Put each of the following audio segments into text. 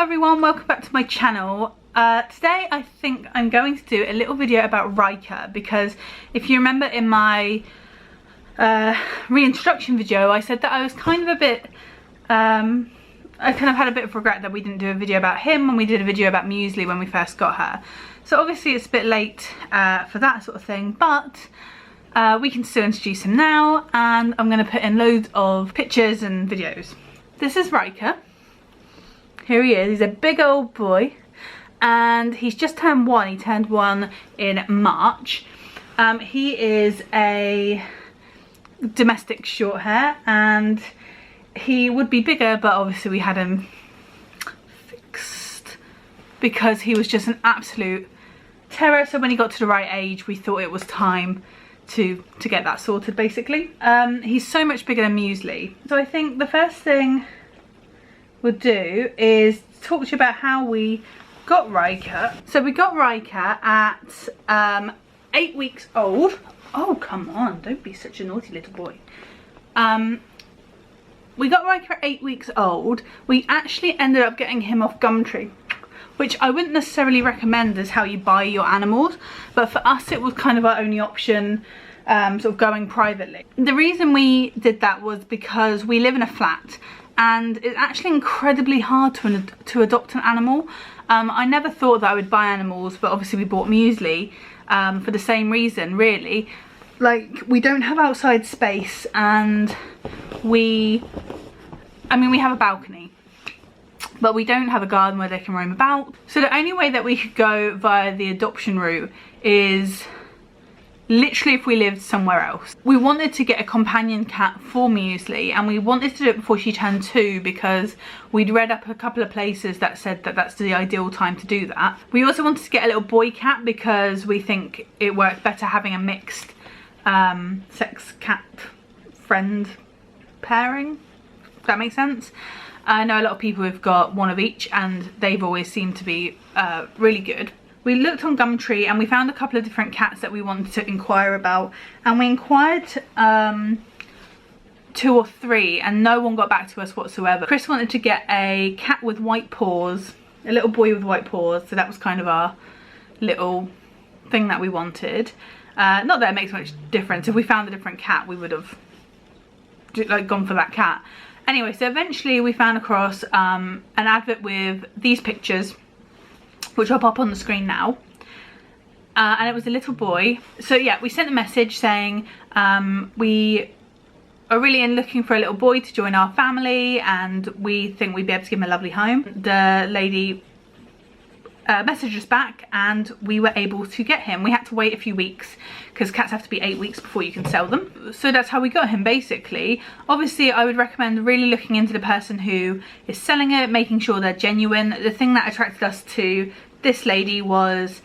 everyone, welcome back to my channel. Today I think I'm going to do a little video about Riker, because if you remember in my reintroduction video I said that I was kind of a bit I kind of had a bit of regret that we didn't do a video about him when we did a video about Muesli when we first got her. So obviously it's a bit late for that sort of thing, but we can still introduce him now, and I'm going to put in loads of pictures and videos. This is Riker. Here he is. He's a big old boy, and he's just turned 1. He turned 1 in March. He is a domestic short hair, and he would be bigger, but obviously we had him fixed because he was just an absolute terror. So when he got to the right age, we thought it was time to get that sorted, basically. He's so much bigger than Muesli. So I think the first thing we'll do is talk to you about how we got Riker. So we got Riker at 8 weeks old. Oh, come on, don't be such a naughty little boy. We got Riker at 8 weeks old. We actually ended up getting him off Gumtree, which I wouldn't necessarily recommend as how you buy your animals, but for us it was kind of our only option, sort of going privately. The reason we did that was because we live in a flat, and it's actually incredibly hard to adopt an animal. I never thought that I would buy animals, but obviously we bought Muesli for the same reason, really. Like, we don't have outside space, and we have a balcony, but we don't have a garden where they can roam about. So the only way that we could go via the adoption route is literally if we lived somewhere else. We wanted to get a companion cat for Muesli, and we wanted to do it before she turned 2 because we'd read up a couple of places that said that that's the ideal time to do that. We also wanted to get a little boy cat because we think it works better having a mixed sex cat friend pairing, if that makes sense. I know a lot of people have got one of each, and they've always seemed to be really good. We looked on Gumtree and we found a couple of different cats that we wanted to inquire about, and we inquired 2 or 3 and no one got back to us whatsoever. Chris wanted to get a cat with white paws, a little boy with white paws, so that was kind of our little thing that we wanted. Not that it makes much difference. If we found a different cat, we would have gone for that cat. Anyway, so eventually we found across an advert with these pictures, which I'll pop on the screen now, and it was a little boy. So yeah, we sent a message saying we are really looking for a little boy to join our family, and we think we'd be able to give him a lovely home. The lady messaged us back, and we were able to get him. We had to wait a few weeks because cats have to be 8 weeks before you can sell them. So that's how we got him, basically. Obviously I would recommend really looking into the person who is selling it, making sure they're genuine. The thing that attracted us to this lady was,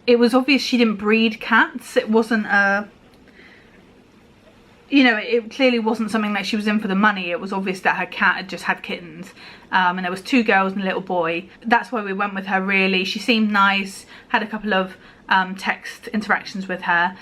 it was obvious she didn't breed cats. It wasn't a, you know, it clearly wasn't something that she was in for the money. It was obvious that her cat had just had kittens, and there was 2 girls and a little boy. That's why we went with her, really. She seemed nice, had a couple of text interactions with her,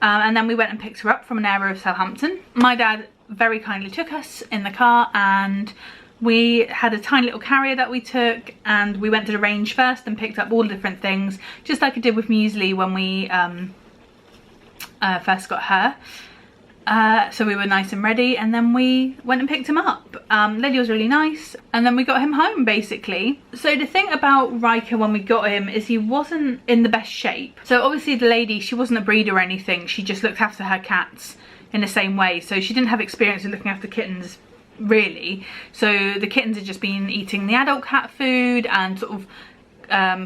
and then we went and picked her up from an area of Southampton. My dad very kindly took us in the car, and we had a tiny little carrier that we took, and we went to the range first and picked up all the different things, just like I did with Muesli when we first got her. So we were nice and ready, and then we went and picked him up. Lady was really nice, and then we got him home, basically. So the thing about Riker when we got him is he wasn't in the best shape. So obviously the lady, she wasn't a breeder or anything, she just looked after her cats in the same way, so she didn't have experience of looking after kittens, really. So the kittens had just been eating the adult cat food and sort of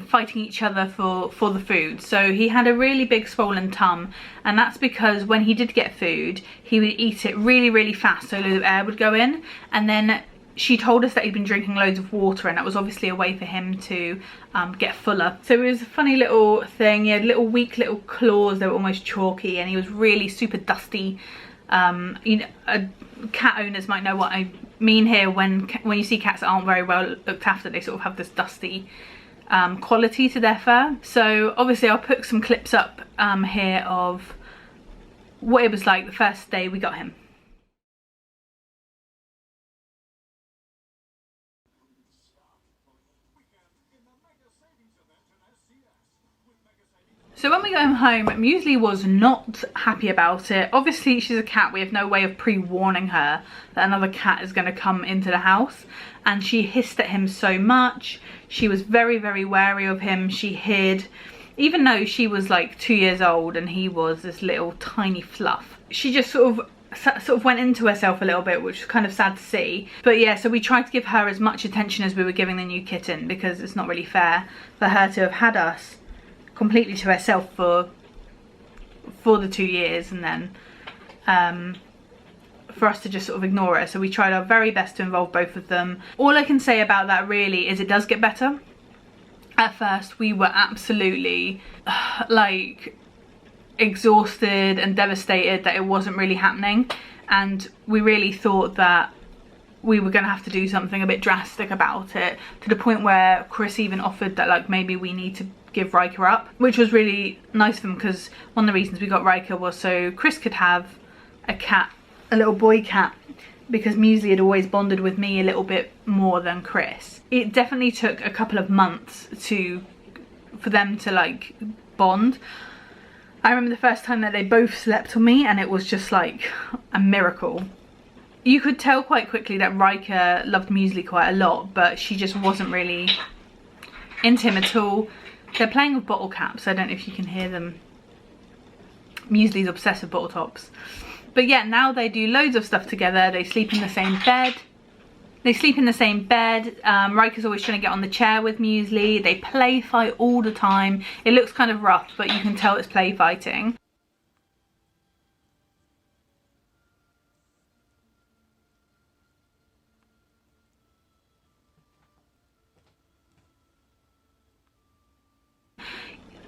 fighting each other for the food. So he had a really big swollen tum, and that's because when he did get food he would eat it really fast, so loads of air would go in, and then she told us that he'd been drinking loads of water, and that was obviously a way for him to get fuller. So it was a funny little thing. He had little weak little claws, they were almost chalky, and he was really super dusty. You know, cat owners might know what I mean here. When you see cats that aren't very well looked after, they sort of have this dusty quality to their fur. So obviously I'll put some clips up here of what it was like the first day we got him. So when we got home, Muesli was not happy about it. Obviously she's a cat, we have no way of pre-warning her that another cat is going to come into the house, and she hissed at him so much. She was very, very wary of him. She hid, even though she was like 2 years old and he was this little tiny fluff. She just sort of went into herself a little bit, which was kind of sad to see. But yeah, so we tried to give her as much attention as we were giving the new kitten, because it's not really fair for her to have had us completely to herself for the 2 years, and then for us to just sort of ignore her. So we tried our very best to involve both of them. All I can say about that really is it does get better. At first we were absolutely like exhausted and devastated that it wasn't really happening, and we really thought that we were going to have to do something a bit drastic about it, to the point where Chris even offered that like maybe we need to give Riker up, which was really nice of him, because one of the reasons we got Riker was so Chris could have a cat, a little boy cat, because Muesli had always bonded with me a little bit more than Chris. It definitely took a couple of months for them to like bond. I remember the first time that they both slept on me, and it was just like a miracle. You could tell quite quickly that Riker loved Muesli quite a lot, but she just wasn't really into him at all. They're playing with bottle caps. I don't know if you can hear them. Muesli's obsessed with bottle tops. But yeah, now they do loads of stuff together. They sleep in the same bed. Riker's always trying to get on the chair with Muesli. They play fight all the time. It looks kind of rough, but you can tell it's play fighting.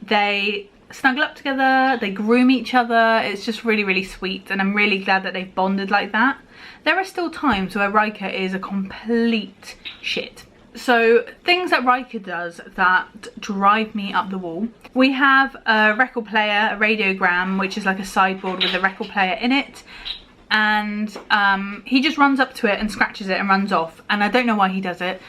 They snuggle up together, they groom each other. It's just really, really sweet, and I'm really glad that they've bonded like that. There are still times where Riker is a complete shit. So things that Riker does that drive me up the wall. We have a record player, a radiogram, which is like a sideboard with a record player in it, and he just runs up to it and scratches it and runs off, and I don't know why he does it.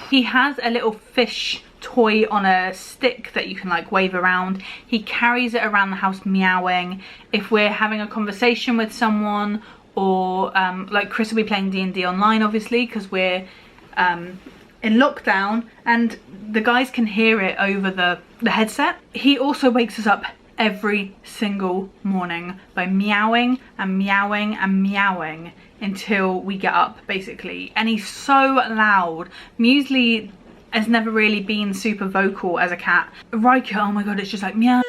He has a little fish toy on a stick that you can like wave around. He carries it around the house meowing. If we're having a conversation with someone, or like Chris will be playing D&D online, obviously, because we're in lockdown and the guys can hear it over the headset. He also wakes us up every single morning by meowing and meowing and meowing until we get up, basically. And he's so loud. Muesli has never really been super vocal as a cat. Riker, oh my god, it's just like meow.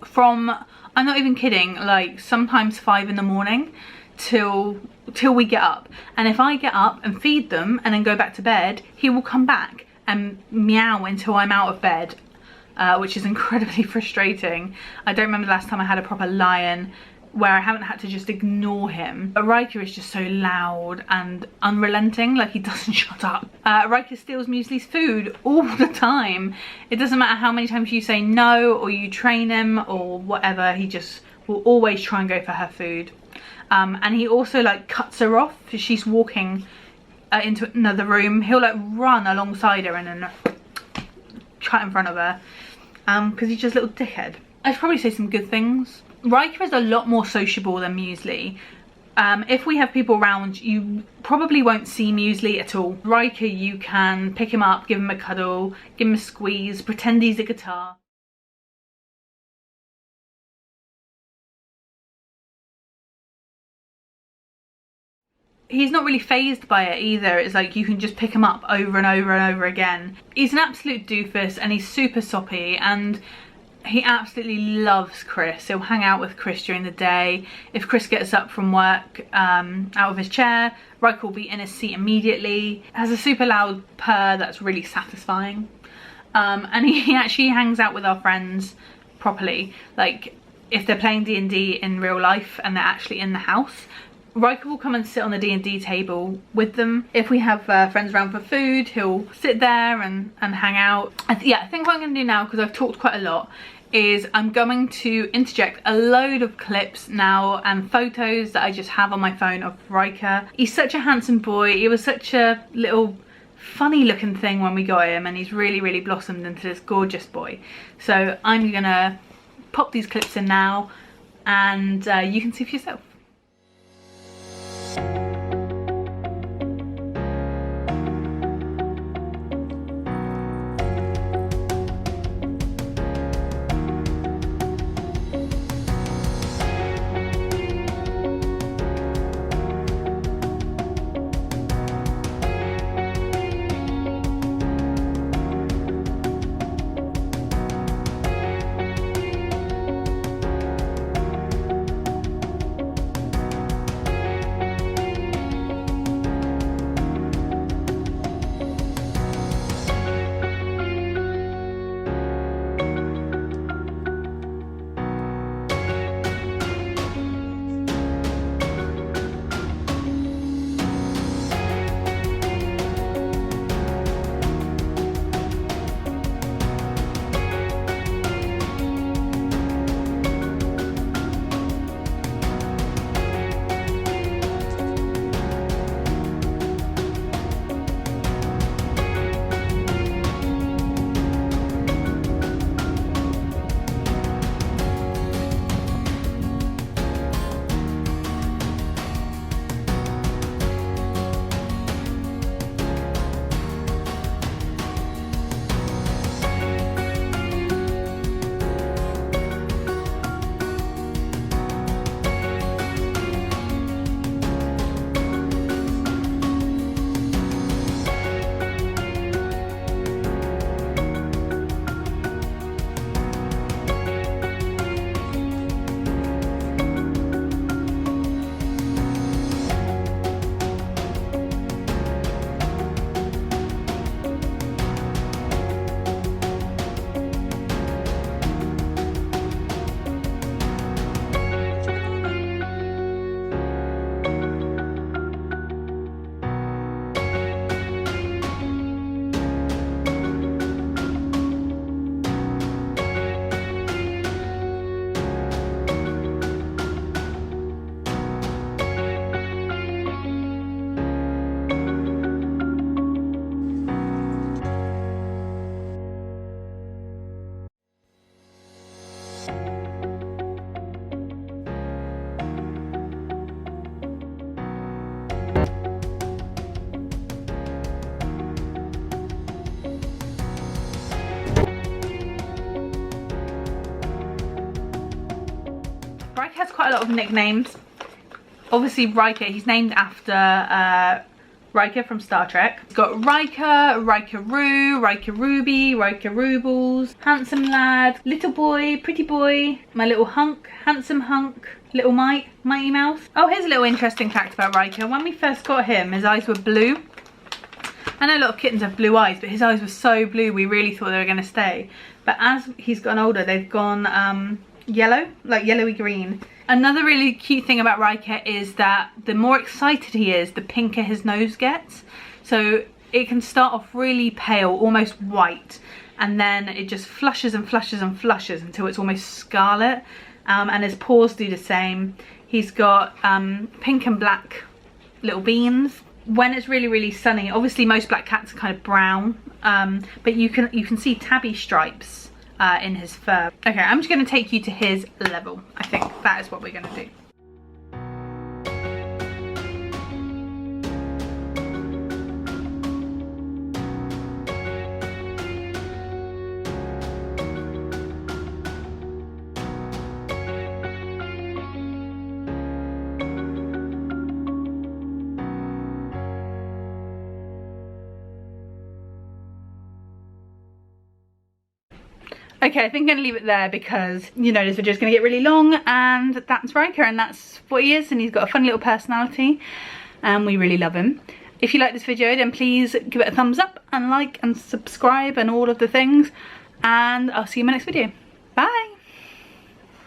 From, I'm not even kidding, like sometimes 5 in the morning till we get up. And if I get up and feed them and then go back to bed, he will come back and meow until I'm out of bed, which is incredibly frustrating. I don't remember the last time I had a proper lion where I haven't had to just ignore him. But Riker is just so loud and unrelenting, like he doesn't shut up. Riker steals Muesli's food all the time. It doesn't matter how many times you say no or you train him or whatever, he just will always try and go for her food. And he also like cuts her off if she's walking into another room. He'll like run alongside her and then cut in front of her, because he's just a little dickhead. I should probably say some good things. Riker is a lot more sociable than Muesli. If we have people around, you probably won't see Muesli at all. Riker, you can pick him up, give him a cuddle, give him a squeeze, pretend he's a guitar. He's not really fazed by it either. It's like you can just pick him up over and over and over again. He's an absolute doofus and he's super soppy, and he absolutely loves Chris. He'll hang out with Chris during the day. If Chris gets up from work out of his chair, Riker will be in his seat immediately. Has a super loud purr that's really satisfying. And he actually hangs out with our friends properly. Like if they're playing D&D in real life and they're actually in the house, Riker will come and sit on the D&D table with them. If we have friends around for food, he'll sit there and hang out. Yeah, I think what I'm going to do now, because I've talked quite a lot, is I'm going to interject a load of clips now and photos that I just have on my phone of Riker. He's such a handsome boy. He was such a little funny looking thing when we got him, and he's really blossomed into this gorgeous boy. So I'm gonna pop these clips in now, and you can see for yourself. Riker has quite a lot of nicknames. Obviously Riker, he's named after Riker from Star Trek. He's got Riker, Riker-Roo, Riker Ruby, Riker Rubles, Handsome Lad, Little Boy, Pretty Boy, My Little Hunk, Handsome Hunk, Little Mite, Mighty Mouse. Oh, here's a little interesting fact about Riker. When we first got him, his eyes were blue. I know a lot of kittens have blue eyes, but his eyes were so blue we really thought they were going to stay. But as he's gotten older, they've gone yellow, like yellowy green. Another really cute thing about Riker is that the more excited he is, the pinker his nose gets. So it can start off really pale, almost white, and then it just flushes and flushes and flushes until it's almost scarlet. And his paws do the same. He's got pink and black little beans. When it's really sunny, obviously most black cats are kind of brown, but you can see tabby stripes in his fur. Okay, I'm just going to take you to his level. I think that is what we're going to do. Okay, I think I'm going to leave it there because, you know, this video is going to get really long, and that's Riker, and that's what he is, and he's got a funny little personality, and we really love him. If you like this video, then please give it a thumbs up and like and subscribe and all of the things, and I'll see you in my next video. Bye!